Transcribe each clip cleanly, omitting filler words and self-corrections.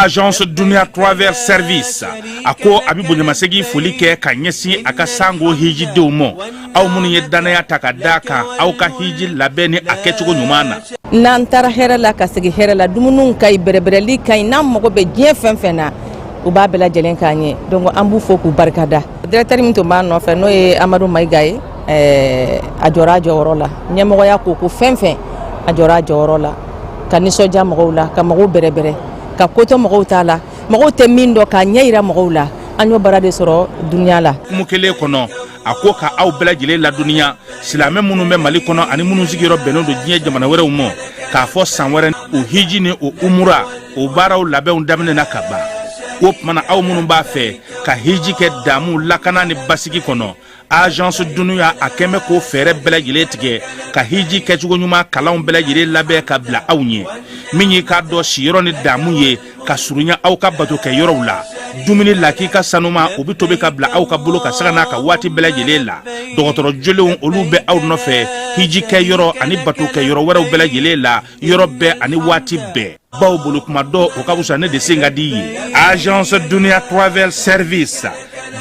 Agence Dunia Travel Service ako abibu nyamasegi fulike kanyesi akasango hiji deumo au muni yedana takadaka au ka hiji labeni akechugo nyumana nantara hera la kasigi hera la dumunun kay berebereli kay nam mako be je fenfena u ba bela jelen kanye donc ambu foku barkada directeur min to man no fe no e Amadou Maïgaye ajora jorola nyamo ya ko fenfen ajora jorola kaniso jam rola kamago berebere ka koto mo tala mo te mindo ka nyeira mo la anyo barade soro dunya la mukele kono akoka au bela jele la dunya silame munu me mali kono ani munu zigiro beno do jiye jamana were umo ka fo sanwere o hijini o umura o baraw labe on damne nakaba wop mana au munu ba fe ka hiji ke damu lakana ni basiki kono agence dunya akeme ko fere bela jele tige ka hiji ke jugo nyuma kala on bela jele labe ka bla awnye minyi ka do shiro ni damu ye ka surunya au ka bato ke yoro la dumuni laki ka sanuma obi tobe ka bla au ka bulo ka sagana ka wati bela jele la dogotoro jolewon olube au no fe hiji ke yoro ani bato ke yoro wera bela jele la yoro be ani wati be baw bulu kuma do o ka busane de singa di agence dunia travel service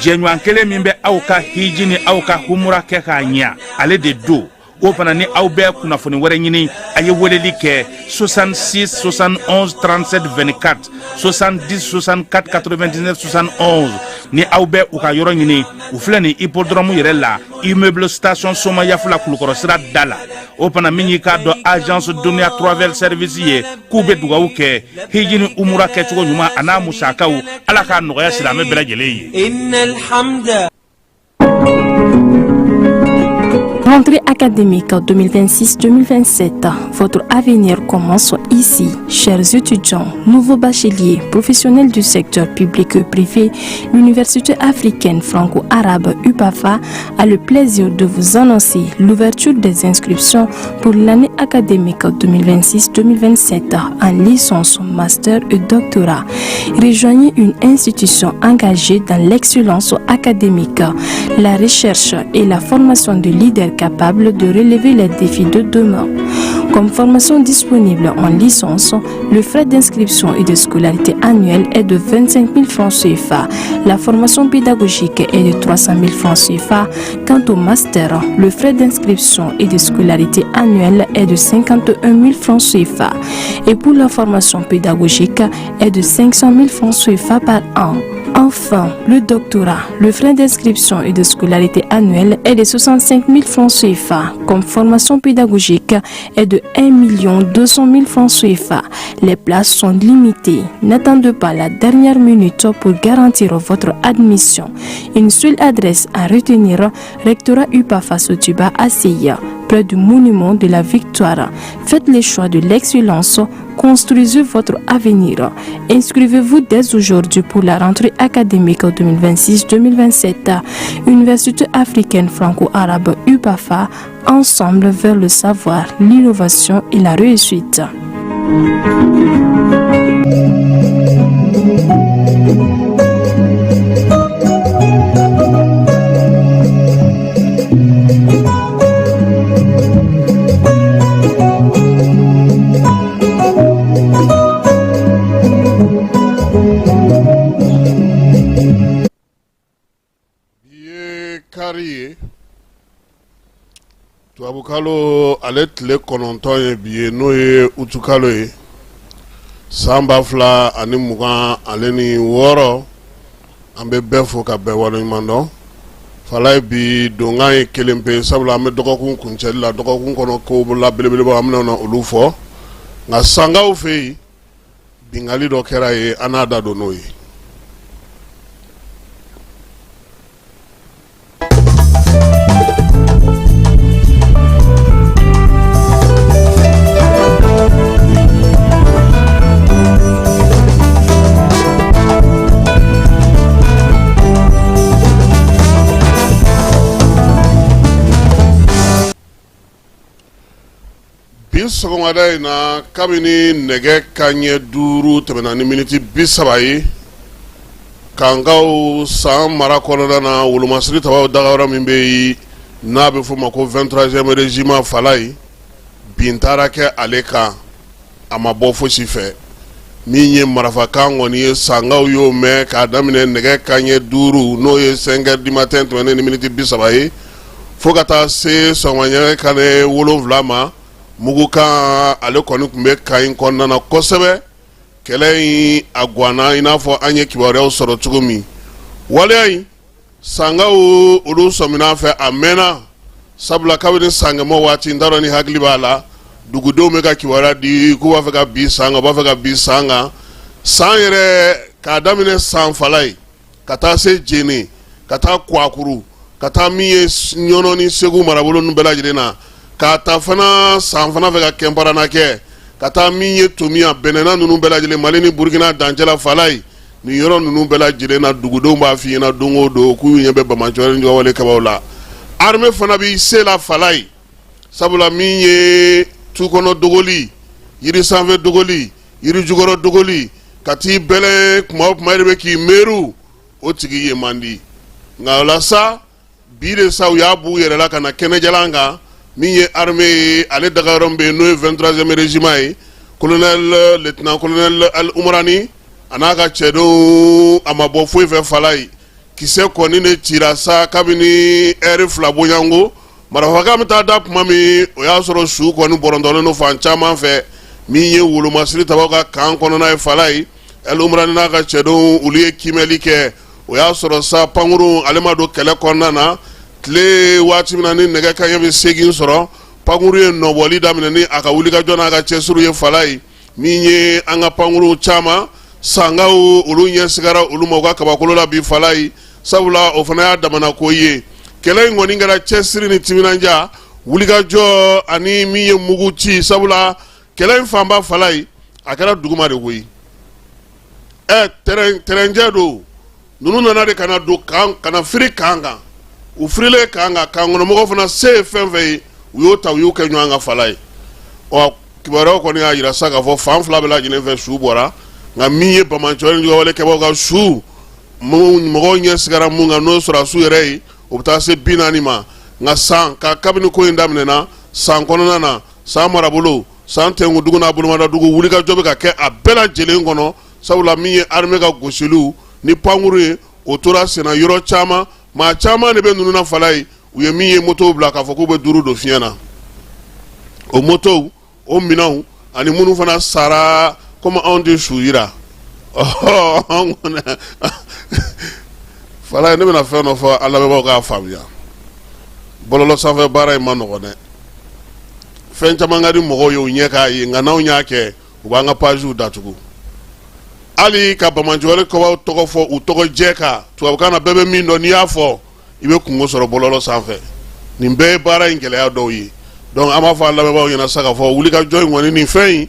jenwan kele mimbe au ka hiji ni au ka humura ke ka nya ale de do o fana ni aw be kuna foni wore nyini aye woleli ke 66 71 37 24 70 64 99 71 ni aw be u ka yoro nyini u flani hippodrome yere la immeuble station soma yafula kulukoro sira dala o fana minyi ka do agence dunia travel service ye kube dugawu ke hijini umura ke tugo nyuma ana musakaw ala ka noya silame bela jele yi innal hamda. Rentrée académique 2026-2027, votre avenir commence ici. Chers étudiants, nouveaux bacheliers, professionnels du secteur public et privé, l'Université africaine franco-arabe UPAFA a le plaisir de vous annoncer l'ouverture des inscriptions pour l'année académique 2026-2027 en licence, master et doctorat. Rejoignez une institution engagée dans l'excellence académique, la recherche et la formation de leaders capables de relever les défis de demain. Comme formation disponible en licence, le frais d'inscription et de scolarité annuelle est de 25 000 francs CFA. La formation pédagogique est de 300 000 francs CFA. Quant au master, le frais d'inscription et de scolarité annuelle est de 51 000 francs CFA. Et pour la formation pédagogique est de 500 000 francs CFA par an. Enfin, le doctorat, le frais d'inscription et de scolarité annuelle est de 65 000 francs CFA. Comme formation pédagogique est de 1 200 000 francs CFA. Les places sont limitées. N'attendez pas la dernière minute pour garantir votre admission. Une seule adresse à retenir, rectorat UPAFA Sotuba à Seya, près du monument de la Victoire. Faites le choix de l'excellence. Construisez votre avenir. Inscrivez-vous dès aujourd'hui pour la rentrée académique 2026-2027. Université africaine franco-arabe UPAFA, ensemble vers le savoir, l'innovation et la réussite. Tuabukalo alet le kononton ye biye no ye utukalo ye samba fla ani mugan aleni woro ambe befo ka be wala mando fala bi donga ye kelempe sabla me dokokun kunchela dokokun kono ko la belebele ba amna na ulufo nga sanga u fe bingali do kera ye anada do no ye sɔgɔmada in na kabini nɛgɛ kaɲɛ 5 tɛmɛna ni miniti 30 ye kankaw san mara kɔnɔna na wolomasiri tabaw dagayɔrɔ min bɛ yen n'a bɛ fɔ ma ko 23e régiment fala ye bin taara kɛ ale kan a ma bɔ fosi fɛ min ye marifakan kɔni ye sangaw y'o mɛn k'a daminɛ nɛgɛ kanɲɛ 5 n'o ye 5 heures du matin tɛmɛnen ni miniti 30 ye fo ka taa se sɔgɔmada kanɲɛ 7 ma mugukan ale kɔni tun bɛ kan in kɔnɔna na kosɛbɛ kɛlɛ in a guanna i n'a fɔ an ye kibaruyaw sɔrɔ cogo min waleya in sangaw olu sɔmin'a fɛ a mɛnna sabula kabini sangɛmɔ waati n t'a dɔn ni hakili b'a la dugudenw bɛ ka kibaruya di k'u b'a fɛ ka bin san kan u b'a fɛ ka bin san kan san yɛrɛ k'a daminɛ sanfala ye ka taa se jene ka taa kuwakuru ka taa min ye ɲɔnɔ ni segu marabolo ninnu bɛɛ lajɛlen na k'a ta fana san fana fɛ ka kɛnparana kɛ ka taa min ye tomiya bɛnɛna ninnu bɛɛ lajɛlen mali ni burukina dancɛla fala ye nin yɔrɔ ninnu bɛɛ lajɛlen na dugudenw b'a f'i ɲɛna don o don k'u ɲɛ bɛ bamacɔri ni wale kabaw la armée fana b'i se la fala ye sabula min ye tukɔnɔ dogoli yiri sanfɛ dogoli yiri jukɔrɔ dogoli ka t'i bɛlɛ kuma o kuma de bɛ k'i meru o tigi ye man di nka o la sa bi de sa u y'a b'u yɛrɛ la ka na kɛnɛjalan kan min ye armée ye ale dagayɔrɔ min bɛ yen n'o ye 23e régiment ye colonel lieutenant colonel al umarani a n'a ka cɛdenw a ma bɔ foyi fɛ fala ye kisɛ kɔni de cira sa kabini heure 2 bɔɲanko marifakan bɛ taa da kuma min o y'a sɔrɔ su kɔni bɔrɔntɔlen don fan caman fɛ min ye wolomasiri tabaw ka kan kɔnɔna ye fala ye al umarani n'a ka cɛdenw olu ye kimɛli kɛ o y'a sɔrɔ sa pankuru ale ma don kɛlɛ kɔnɔna na tile waati min na ni nɛgɛ kanɲɛ bɛ 8 sɔrɔ pankuru ye nɔbɔli daminɛ ni a ka wulikajɔ n'a ka cɛsiriw ye fala ye min ye an ka pankuru caman sangaw olu ɲɛ sigara olu ma u ka kabakolo la bi fala ye sabula o fana y'a damana ko ye kɛlɛ in kɔni kɛra cɛsiri ni timinanja wulikajɔ ani min ye mugu ci sabula kɛlɛ in fanba fala ye a kɛra duguma de koyi terɛnjɛ don ninnu nana de kana don kana firi kan kan u firilen kan kan kan kɔnɔmɔgɔw fana se ye fɛn fɛn ye u y'o ta u y'o kɛ ɲɔgɔn ka fala ye ɔ kibaruyaw kɔni y'a yira sa k'a fɔ fan fila bɛɛ lajɛlen fɛ su bɔra nka min ye bamacɔri ni wale kɛbaaw ka su mɔgɔw ɲɛ sigara mun kan n'o sɔrɔ su yɛrɛ ye o bɛ taa se 40 ma nka san ka kabini ko in daminɛna san kɔnɔna na san marabolo san tɛnkudugu n'a bolomadadugu wulikajɔ bɛ ka kɛ a bɛɛ lajɛlen kɔnɔ sabula min ye armée ka gosiliw ni pankuru ye o tora senna yɔrɔ caman maa caman de bɛ ninnu na fala ye u ye min ye motow bila k'a fɔ k'u bɛ duuru don fiɲɛ na o motow o minɛnw ani minnu fana sara komi anw tɛ su yira fala ye ne bɛna fɛn dɔ fɔ an lamɛnbagaw k'a faamuya bɔlɔlɔ sanfɛ baara in ma nɔgɔn dɛ fɛn caman ka di mɔgɔw ye u ɲɛ k'a ye nka n'anw y'a kɛ u b'an ka pajiw datugu hali ka bamacɔri kɔbaw tɔgɔ fɔ u tɔgɔ jɛ kan tubabukan na bɛɛ bɛ min dɔn n'i y'a fɔ i bɛ kungo sɔrɔ bɔlɔlɔ sanfɛ nin bɛɛ ye baara in gɛlɛya dɔw ye donc an b'a fɔ an lamɛnbagaw ɲɛna sa k'a fɔ wulikajɔ in kɔni nin fɛn in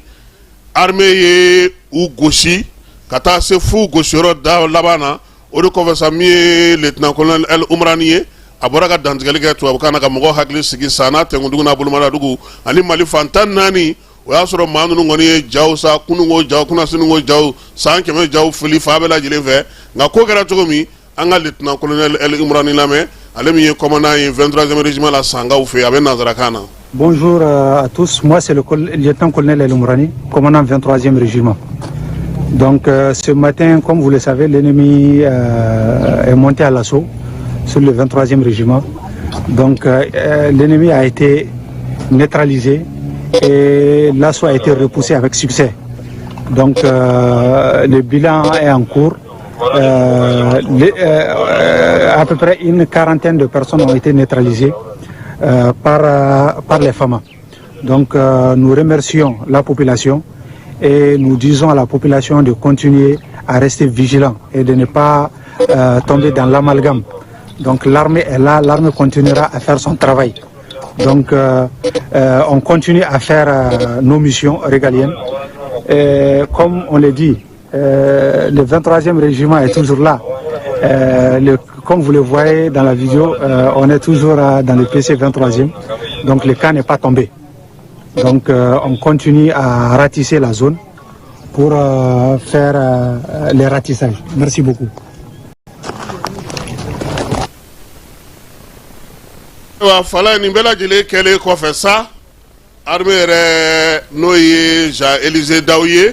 armée ye u gosi ka taa se fu gosiyɔrɔ da laban na o de kɔfɛ sa min ye lieutenant colonel el umarani ye a bɔra ka dantigɛli kɛ tubabukan na ka mɔgɔw hakili sigi san n'a tɛnkudugu n'a bolomadadugu ani mali fan 14 o y'a sɔrɔ maa ninnu kɔni ye jaw sa kununko jaw kunnasinigo jaw san 100 jaw fili fa bɛɛ lajɛlen fɛ nka ko kɛra cogo min an ka lieutenant colonel el umarani lamɛn ale min ye commandant ye 23e régiment la sangaw fɛ a bɛ nanzarakan na. Bonjour à tous, moi c'est le lieutenant-colonel El Umarani, commandant 23e régiment. Donc ce matin, comme vous le savez, l'ennemi est monté à l'assaut sur le 23e régiment. Donc l'ennemi a été neutralisé et l'assaut a été repoussé avec succès. Donc le bilan est en cours. À peu près une quarantaine de personnes ont été neutralisées par les FAMA. Donc nous remercions la population et nous disons à la population de continuer à rester vigilant et de ne pas tomber dans l'amalgame. Donc l'armée est là, l'armée continuera à faire son travail. Donc on continue à faire nos missions régaliennes. Et comme on l'a dit, le 23e régiment est toujours là. Comme vous le voyez dans la vidéo, on est toujours dans le PC 23e, donc le camp n'est pas tombé. Donc on continue à ratisser la zone pour faire les ratissages. Merci beaucoup. Fala ni bela jele kele ko fe sa armée re noye Jean Élisée Daouye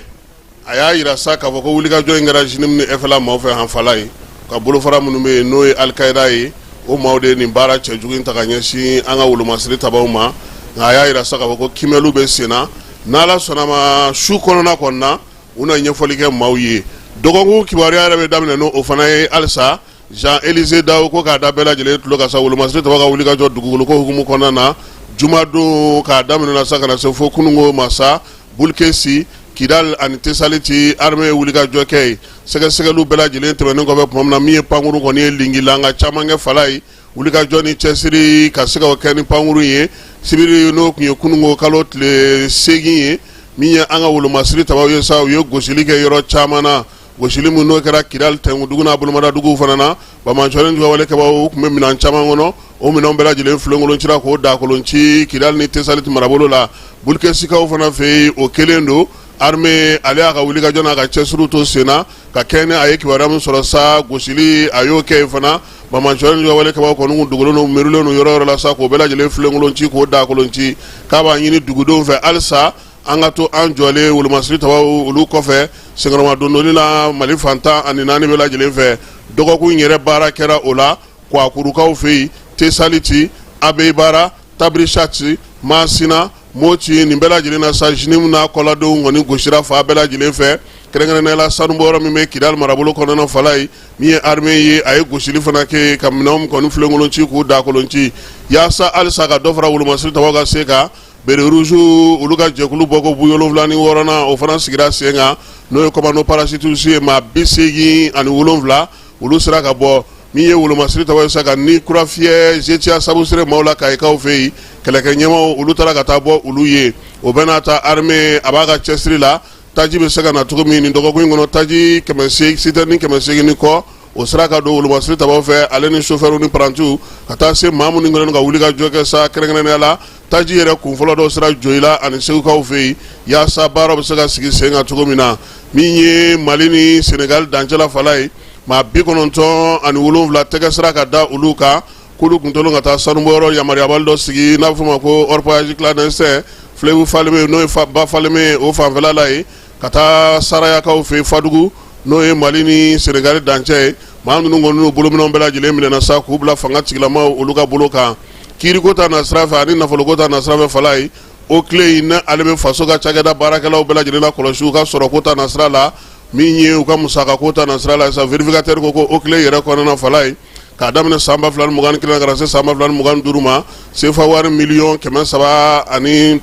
a y'a yira sa k'a fɔ ko wulikajɔ in kɛra Jnim ni FLA maaw fɛ hanfala ye ka bolofara minnu bɛ yen n'o ye Al-Qaida ye o maaw de ye nin baara cɛjugu in ta ka ɲɛsin an ka wolomasiri tabaw ma nka a y'a yira sa k'a fɔ ko kimɛliw bɛ sen na n'Ala sɔnna ma su kɔnɔna kɔni na u na ɲɛfɔli kɛ maaw ye dɔgɔkun kibaruya yɛrɛ bɛ daminɛ n'o fana ye halisa Jean-Élisée Daw ko k'a da bɛɛ lajɛlen tulo ka sa wolomasiri taba ka wulikajɔ dugukoloko hukumu kɔnɔna na jumadon k'a daminɛ na sa ka na se fo kunungo ma sa Bulkesi Kidal ani Tesaliti armée wulikajɔ kɛ ye sɛgɛsɛgɛliw bɛɛ lajɛlen tɛmɛnen kɔfɛ tuma min na min ye pankuru kɔni ye lingila nka caman kɛ fala ye wulikajɔ ni cɛsiri ka se ka kɛ ni pankuru ye sibiri n'o tun ye kunungo kalo tile 8 ye min ye an ka wolomasiri tabaw ye sa u ye gosili kɛ yɔrɔ caman na gosili min n'o kɛra Kidal Tɛnkudugu n'a bolomada duguw fana na Bamanjɔlen Jugawale kɛbaw tun bɛ minɛn caman kɔnɔ o minɛnw bɛɛ lajɛlen filenkolonci k'o dakolonci Kidal ni Tesaliti marabolo la Bulkesikaw fana fɛ yen o kelen don armée ale y'a ka wulikajɔ n'a ka cɛsiriw to sen na ka kɛɲɛ ni a ye kibaruya min sɔrɔ sa gosili a y'o kɛ yen fana Bamanjɔlen Jugawale kɛbaw kɔni kun dogolen don merilen don yɔrɔ yɔrɔ la sa k'o bɛɛ lajɛlen filenkolonci k'o dakolonci k'a b'a ɲini dugudenw fɛ halisa an ka to an jɔlen wolomasiri tabaw olu kɔfɛ senkɔrɔma dondoli la Mali fantan ani 4 bɛɛ lajɛlen fɛ dɔgɔkun yɛrɛ baara kɛra o la Kwakurukaw fɛ yen Tesaliti Abeibara Tabrishati Masina Moti nin bɛɛ lajɛlen na sa Jnim n'a kɔladenw kɔni gosira fa bɛɛ lajɛlen fɛ kɛrɛnkɛrɛnnenya la sanubɔyɔrɔ min bɛ Kidal marabolo kɔnɔna fala ye min ye armée ye a ye gosili fana kɛ ka minɛnw kɔni filenkolonci k'u dakolonci yaasa halisa ka dɔ fara wolomasiri tabaw ka se ka bere rouge olu ka jɛkulu bɔko bu 76 na o fana sigira sen kan n'o ye commando parachutiste ye maa 87 olu sera ka bɔ min ye wolomasiri tabaw ye sa ka ni kura fiyɛ Zetia Sabusere maaw la Kayikaw fɛ yen kɛlɛkɛ ɲɛmaw olu taara ka taa bɔ olu ye o bɛɛ n'a ta armée a b'a ka cɛsiri la taji bɛ se ka na cogo min nin dɔgɔkun in kɔnɔ taji 800 citerne 800 ni kɔ o sera ka don wolomasiri tabaw fɛ ale ni chauffeur ni parantiw ka taa se maa minnu kɛlen ka wulikajɔ kɛ sa kɛrɛnkɛrɛnnenya la taji yɛrɛ kunfɔlɔ dɔw sera Joyila ani Segukaw fɛ yen yaasa baaraw bɛ se ka sigi sen kan cogo min na min ye Mali ni Sénégal dancɛla fala ye maa 97 tɛgɛ sira ka da olu kan k'olu kun tɔlen ka taa sanubɔyɔrɔ yamaruyabali dɔ sigi n'a bɛ fɔ o ma ko orpaillage clandestin fleuve Falemé n'o ye ba Falemé o fanfɛla la ye ka taa Sarayakaw fɛ yen Fadugu n'o ye Mali ni Sénégal dancɛ ye maa ninnu kɔni n'u bolominɛw bɛɛ lajɛlen minɛna sa k'u bila fanga tigilamaw olu ka bolo kan kiiriko ta na sira fɛ ani nafoloko ta na sira fɛ fala ye o tile in ne ale bɛ faso ka cakɛda baarakɛlaw bɛɛ lajɛlen la kɔlɔsi u ka sɔrɔko ta na sira la min ye u ka musakako ta na sira la sa vérificateur ko o tile yɛrɛ kɔnɔna fala ye k'a daminɛ san 2021 ka na se san 2025 ma CFA wari miliyɔn 350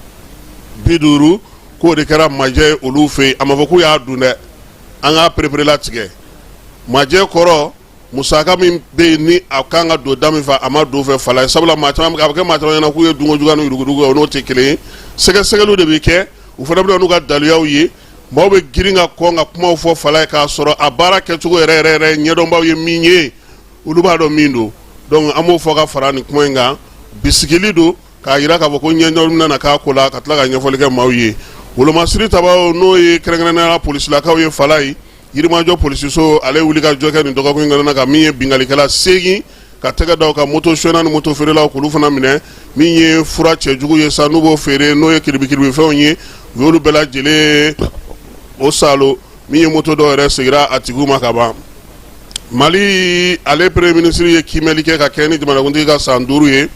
k'o de kɛra majɛ olu fɛ yen a ma fɔ k'u y'a dun dɛ an k'a perepere tigɛ majɛ kɔrɔ musaka min bɛ yen ni a kan ka don da min fɛ a ma don fɛ fala ye sabula maa caman a bɛ kɛ maa caman ɲɛna k'u ye dunko juguya ni yurugujugu ye o n'o tɛ kelen ye sɛgɛsɛgɛliw de bɛ kɛ u fana bɛ n'u ka daliyaw ye maaw bɛ girin ka kɔn ka kumaw fɔ fala ye k'a sɔrɔ a baara kɛcogo yɛrɛ yɛrɛ ɲɛdɔnbaw ye min ye olu b'a dɔn min don donc an b'o fɔ ka fara nin kuma in kan bisigili don k'a jira k'a fɔ ko ɲɛdɔn nana k'a ko la ka tila ka ɲɛfɔli kɛ maaw ye wolomasiri tabaw n'o ye kɛrɛnkɛrɛnnenya polisilakaw ye fala ye Yirimajɔ polisiso ale wuli ka jɔ kɛ nin dɔgɔkun in kɔnɔna ka min ye bingalikɛla 8 ka tɛgɛ da ka moto sonyɛnna ni moto feerelaw k'olu fana minɛ min ye fura cɛjugu ye sa n'u b'o feere n'o ye kiribikiribifɛnw ye u y'olu bɛɛ lajɛlen o salo min ye moto dɔw yɛrɛ segira a tigiw ma ka ban Mali ale premier ministre ye kimɛli kɛ ka kɛ ni jamanakuntigi ka san 5 ye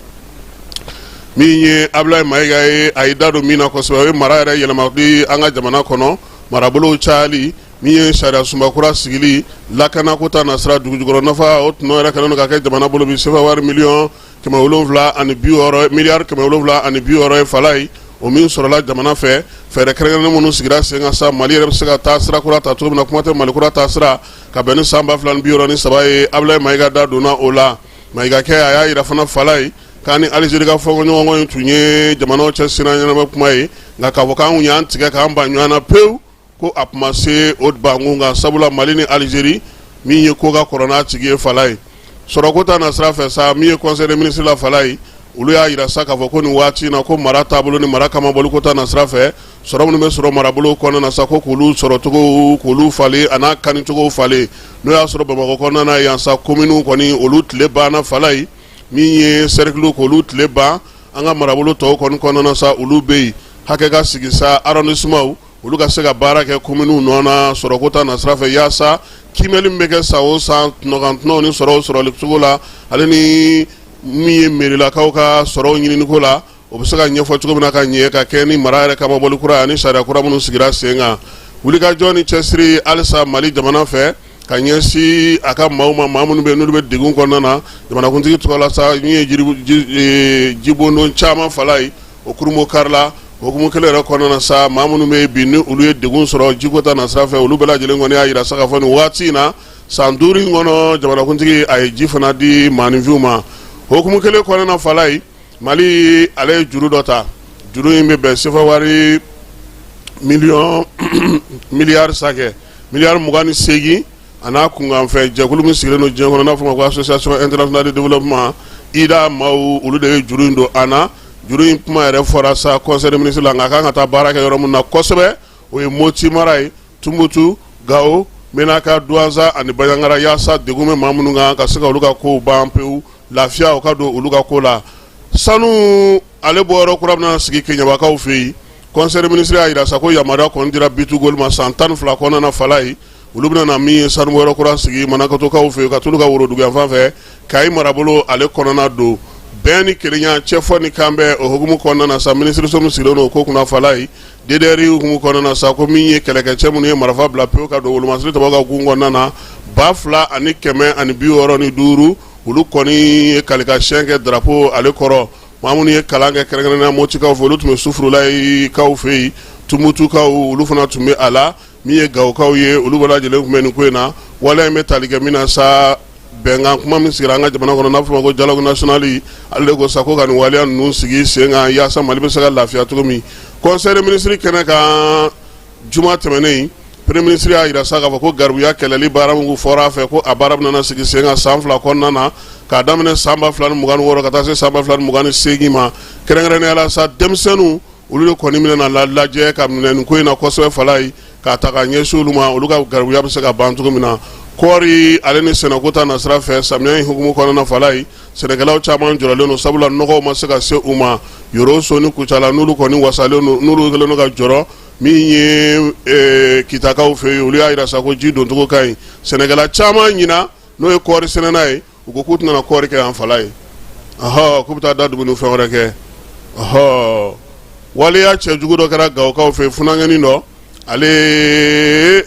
min ye Abdoulaye Mayiga ye a y'i da don min na kosɛbɛ o ye mara yɛrɛ yɛlɛmali an ka jamana kɔnɔ marabolow cayali min ye sariya sunbakura sigili lakanako ta na sira dugujukɔrɔ nafa o tɔnɔ yɛrɛ kɛlen don ka kɛ jamana bolo bi sefa wari miliyɔn 760 miliyari 760 ye fala ye o min sɔrɔla jamana fɛ fɛɛrɛ kɛrɛnkɛrɛnnen minnu sigira sen kan sa Mali yɛrɛ bɛ se ka taa sira kura ta cogo min na kuma tɛ Mali kura ta sira ka bɛn ni san 2063 ye Abdoulaye Mayiga da donna o la Mayiga kɛ a y'a yira fana fala ye k'a ni Alizeri ka fɔɲɔgɔnkɔ in tun ye jamanaw cɛ sira ɲɛnama kuma ye nka k'a fɔ k'an kun y'an tigɛ k'an ban ɲɔgɔn na pewu ko a kuma se o bankun kan sabula Mali ni Alizeri min ye ko ka kɔrɔ n'a tigi ye fala ye sɔrɔko ta na sira fɛ sa min ye conseil des ministres la fala ye olu y'a yira sa k'a fɔ ko nin waati na ko mara taabolo ni mara kamabɔli ko ta na sira fɛ sɔrɔ minnu bɛ sɔrɔ marabolo kɔnɔna na sa ko k'olu sɔrɔ cogo k'olu falen a n'a kani cogo falen n'o y'a sɔrɔ Bamakɔ kɔnɔna na yan sa commune kɔni olu tile banna fala ye min ye cercle k'olu tile ban an ka marabolo tɔw kɔni kɔnɔna na sa olu bɛ yen hakɛ ka sigi sa arrondissement olu ka se ka baara kɛ kominiw nɔ na sɔrɔkota na sira fɛ yaasa kimɛli min bɛ kɛ san o san nɔgɔntɔnɔ ni sɔrɔli cogo la ale ni min ye merilakaw ka sɔrɔw ɲininiko la o bɛ se ka ɲɛfɔ cogo min na ka ɲɛ ka kɛ ni mara yɛrɛ kamabɔli kura ani sariya kura minnu sigira sen kan wulikajɔ ni cɛsiri halisa Mali jamana fɛ ka ɲɛsin a ka maaw ma maa minnu bɛ n'olu bɛ degun kɔnɔna na jamanakuntigi tɔgɔ la sa min ye jibondon caman fala ye o kurumo karila o hukumu kelen yɛrɛ kɔnɔna na sa maa minnu bɛ bi ni olu ye degun sɔrɔ jikota na sira fɛ olu bɛɛ lajɛlen kɔni y'a yira sa k'a fɔ nin waati in na san 5 in kɔnɔ jamanakuntigi a ye ji fana di maaninfinw ma o hukumu kelen kɔnɔna fala ye Mali ale ye juru dɔ ta juru in bɛ bɛn sefa wari miliyari sakɛ miliyari 28 a n'a kunkanfɛ jɛkulu min sigilen don diɲɛ kɔnɔ n'a fɔ ma ko association internationale de développement IDA maaw olu de ye juru in don an na juru in kuma yɛrɛ fɔra sa conseil des ministres la nka a kan ka taa baara kɛ yɔrɔ min na kosɛbɛ o ye Moti mara ye Tumutu Gao Menaka Douaza ani Baɲangara yaasa degun bɛ maa minnu kan ka se ka olu ka kow ban pewu lafiya o ka don olu ka ko la sanu ale bɔyɔrɔ kura bɛna sigi Keɲabakaw fɛ yen conseil des ministres y'a yira sa ko yamaruya kɔni dira Bitugol ma san 12 kɔnɔna na fala ye olu bɛna na min ye sanu bɔyɔrɔ kura sigi Manakatokaw fɛ yen ka t'olu ka worodugu yan fan fɛ Kayi marabolo ale kɔnɔna don bɛn ni kelenya cɛfɔ ni kan bɛ o hukumu kɔnɔna na sa ministre min sigilen don o ko kunna fala ye DDR hukumu kɔnɔna na sa ko min ye kɛlɛkɛcɛ minnu ye marifa bila pewu ka don wolomasiri tɔgɔ ka hukumu kɔnɔna na 2,165 olu kɔni ye kalikasiyɛn kɛ drapeau ale kɔrɔ maa minnu ye kalan kɛ kɛrɛnkɛrɛnnenya Motikaw fɛ olu tun bɛ Sufurulayi kaw fɛ yen Tumutukaw olu fana tun bɛ a la min ye Gawokaw ye olu bɛɛ lajɛlen tun bɛ nin ko in na waleya in bɛ tali kɛ min na sa bɛnkan kuma min sigira an ka jamana kɔnɔ n'a fɔ ma ko dialogue national ale de ko sa ko ka nin waleya ninnu sigi sen kan yaasa Mali bɛ se ka lafiya cogo min conseil des ministres kɛnɛ kan juma tɛmɛnen premier ministre y'a yira sa k'a fɔ ko garibuya kɛlɛli baara min fɔra a fɛ ko a baara bɛna sigi sen kan san 2 kɔnɔna na k'a daminɛ san 2026 ka taa se san 2028 ma kɛrɛnkɛrɛnnenya la sa denmisɛnninw olu de kɔni minɛna lajɛ ka minɛ nin ko in na kosɛbɛ fala ye k'a ta ka ɲɛsin olu ma olu ka garibuya bɛ se ka ban cogo min na kɔɔri ale ni sɛnɛko ta na sira fɛ samiya in hukumu kɔnɔna fala ye sɛnɛkɛlaw caman jɔrɔlen don sabula nɔgɔw ma se ka se u ma yɔrɔ so ni kucala n'olu kɔni wasalen don n'olu kɛlen don ka jɔrɔ min ye kitakaw fɛ yen olu y'a yira sa ko ji doncogo ka ɲi sɛnɛkɛla caman ɲina n'o ye kɔɔri sɛnɛna ye u ko k'u tɛna kɔɔri kɛ yan fala ye k'u bɛ taa da dugu ni fɛn wɛrɛ kɛ waleya cɛjugu dɔ kɛra Gawokaw fɛ yen funangɛni dɔ ale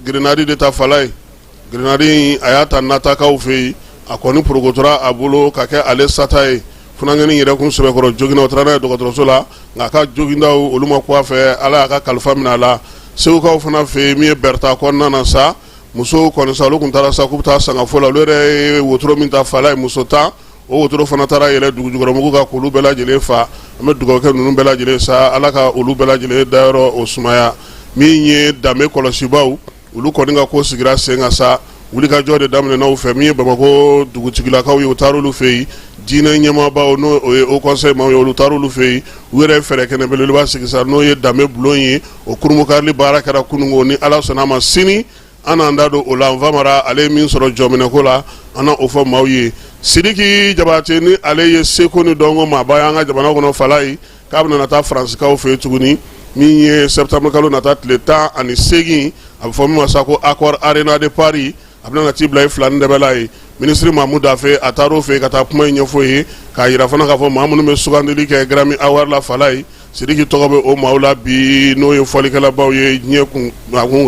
grenade de ta fala ye grenade a y'a ta Natakaw fɛ yen a kɔni porokotora a bolo ka kɛ ale sata ye funangɛni yɛrɛ kun sɛbɛkɔrɔ joginna o taara n'a ye dɔgɔtɔrɔso la nka a ka jogindaw olu ma ku a fɛ ala y'a ka kalifa minɛ a la Segukaw fana fɛ yen min ye Berta kɔnɔna na sa musow kɔni sa olu kun taara sa k'u bɛ taa sangafo la olu yɛrɛ ye wotoro min ta fala ye muso 10 o wotoro fana taara yɛlɛ dugujukɔrɔmugu ka k'olu bɛɛ lajɛlen fa an bɛ dugawu kɛ ninnu bɛɛ lajɛlen sa ala ka olu bɛɛ lajɛlen dayɔrɔ o sumaya min ye danbe kɔlɔsibaw olu kɔni ka ko sigira sen kan sa wulikajɔ de daminɛna u fɛ min ye Bamako dugutigilakaw ye u taara olu fɛ yen diinɛ ɲɛmaabaw n'o ye Haut Conseil maaw ye olu taara olu fɛ yen u yɛrɛ fɛɛrɛ kɛnɛ belebeleba sigi sa n'o ye danbe bulon ye o kurumukarili baara kɛra kunungo ni ala sɔnna a ma sini an n'an da don o la Nfa Mara ale ye min sɔrɔ jɔminɛko la an na o fɔ maaw ye Sidiki Jabate ni ale ye seko ni dɔnko maaba ye an ka jamana kɔnɔ fala ye k'a bɛna na taa Faransikaw fɛ yen tuguni min ye septembre kalo nata tile 18 a bɛ fɔ min ma sa ko accord Arena de Paris a bɛna na t'i bila i filani dɛbɛla ye ministre Mahamudu Dafe a taar'o fɛ yen ka taa kuma in ɲɛfɔ ye k'a yira fana k'a fɔ maa minnu bɛ sugandili kɛ Grammy Award la fala ye Sidiki tɔgɔ bɛ o maaw la bi n'o ye fɔlikɛlabaw ye diɲɛ kun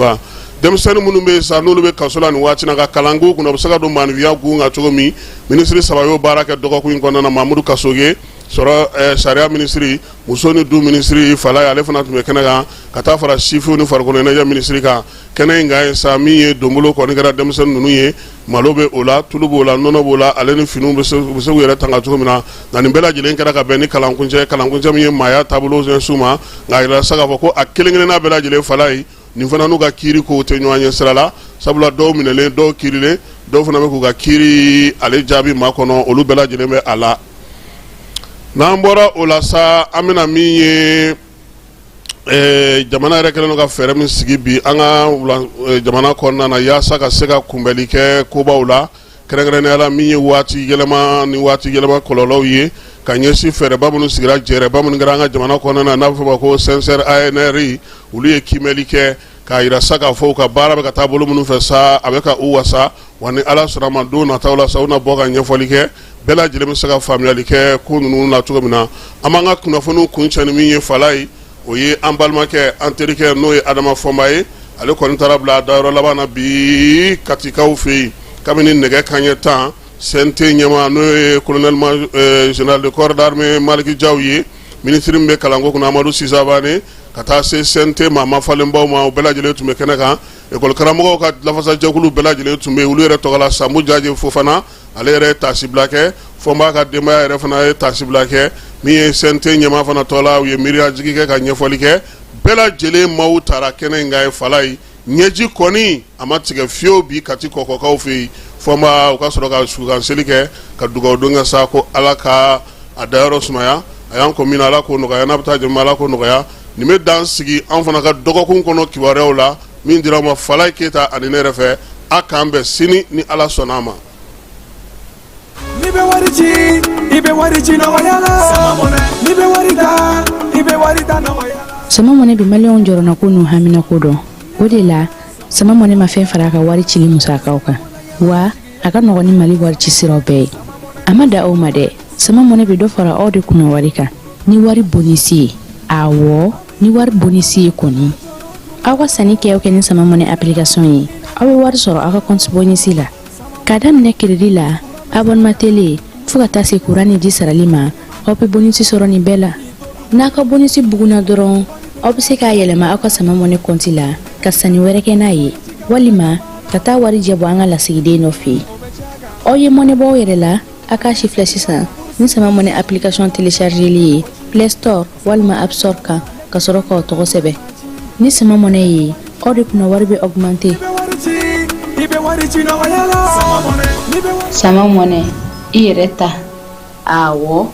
kan denmisɛnnin minnu bɛ sa n'olu bɛ kaso la nin waati na ka kalanko kunna u bɛ se ka don maanifinya gun kan cogo min ministre 3 y'o baara kɛ dɔgɔkun in kɔnɔna na Mahamudu Kasoge sɔrɔ sariya ministre muso ni du ministre fala ye ale fana tun bɛ kɛnɛ kan ka taa fara sifiw ni farikolo ɲɛnajɛ ministre kan kɛnɛ in kan sa min ye donbolo kɔni kɛra denmisɛnnin ninnu ye malo bɛ o la tulu b'o la nɔnɔ b'o la ale ni finiw bɛ se k'u yɛrɛ tanga cogo min na nka nin bɛɛ lajɛlen kɛra ka bɛn ni kalankuncɛ min ye maaya taabolo ɲɛsin ma nka a yira sa k'a fɔ ko a kelen-kelenna bɛɛ lajɛlen fala ye nin fana n'u ka kiiri kow tɛ ɲɔgɔn ɲɛ sira la sabula dɔw minɛlen dɔw kiirilen dɔw fana bɛ k'u ka kiiri ale jaabi ma kɔnɔ olu bɛɛ lajɛlen bɛ a la n'an bɔra o la sa an bɛna min ye jamana yɛrɛ kɛlen don ka fɛɛrɛ min sigi bi an ka jamana kɔnɔna na yaasa ka se ka kunbɛli kɛ kobaw la kɛrɛnkɛrɛnnenya la min ye waati yɛlɛma ni waati yɛlɛma kɔlɔlɔw ye ka ɲɛsi fɛɛrɛba minnu sigira jɛrɛba minnu kɛra an ka jamana kɔnɔna na n'a bɛ fɔ ma ko CNCR ANR olu ye kimɛli kɛ k'a yira sa k'a fɔ u ka baara bɛ ka taa bolo minnu fɛ sa a bɛ ka u wasa wa ni Ala sɔnna ma don nataw la sa u na bɔ ka ɲɛfɔli kɛ bɛɛ lajɛlen bɛ se ka faamuyali kɛ ko ninnu na cogo min na an b'an ka kunnafoniw kuncɛ ni min ye Fala ye o ye an balimakɛ an terikɛ n'o ye Adama Fɔnba ye ale kɔni taara bila dayɔrɔ laban na bi Katikaw fɛ yen kabini nɛgɛ kanɲɛ 10 CNT ɲɛma n'o ye colonel général de corps d'armée Maliki Diaw ye ministre min bɛ kalanko kunna Amadu Sisabane ka taa se CNT ma mafalenbaw ma o bɛɛ lajɛlen tun bɛ kɛnɛ kan école karamɔgɔw ka lafasajɛkulu bɛɛ lajɛlen tun bɛ olu yɛrɛ tɔgɔ la Sambu Jaje Fofana ale yɛrɛ ye tasibila kɛ Fɔnba ka denbaya yɛrɛ fana ye tasibila kɛ min ye CNT ɲɛma fana tɔ la u ye miiriya jigi kɛ ka ɲɛfɔli kɛ bɛɛ lajɛlen maaw taara kɛnɛ in kan ye Fala ye ɲɛji kɔni a ma tigɛ fiyewu bi Kati kɔkɔkaw fɛ yen Fɔnba u ka sɔrɔ ka sukanseli kɛ ka dugawu don kɛ sa ko Ala ka a dayɔrɔ sumaya a y'an ko min na Ala k'o nɔgɔya n'a bɛ taa jama Ala k'o nɔgɔya nin bɛ dan sigi an fana ka dɔgɔkun kɔnɔ kibaruyaw la min dira ma Fala Keyita ani ne yɛrɛ fɛ a k'an bɛn sini ni Ala sɔnna a ma. Ni bɛ wari ci i bɛ wari ci nɔgɔya la ni bɛ wari ta i bɛ wari ta nɔgɔya la. Sama mɔnɛ bi maliyɛnw jɔrɔna ko n'u hamina ko dɔn o de la Sama mɔnɛ ma fɛn fara a ka wari cili musakaw kan wa a ka nɔgɔn ni Mali wari ci siraw bɛɛ ye a ma da aw ma dɛ Sama mɔnɛ bi dɔ fara aw de kunna wari kan ni wari bonisi ye awɔ ni wari bonisi ye kɔni aw ka sanni kɛ ni Sama mɔnɛ application ye aw bɛ wari sɔrɔ aw ka compte bonisi la k'a daminɛ crédit la abonnement télé fo ka taa se courant ni ji sarali ma aw bɛ bonisi sɔrɔ nin bɛɛ la n'a ka bonisi buguna dɔrɔn aw bɛ se k'a yɛlɛma aw ka Sama mɔnɛ compte la ka sanni wɛrɛ kɛ n'a ye walima ka taa wari jɛ bɔ an ka lasigiden dɔ fɛ yen aw ye mɔnɛ bɔ aw yɛrɛ la a k'a si filɛ sisan ni Sama mɔnɛ application téléchargeli ye Play Store walima App Store kan ka sɔrɔ k'aw tɔgɔ sɛbɛn ni Sama mɔnɛ ye aw de kunna wari bɛ augmenter Sama mɔnɛ i yɛrɛ ta awɔ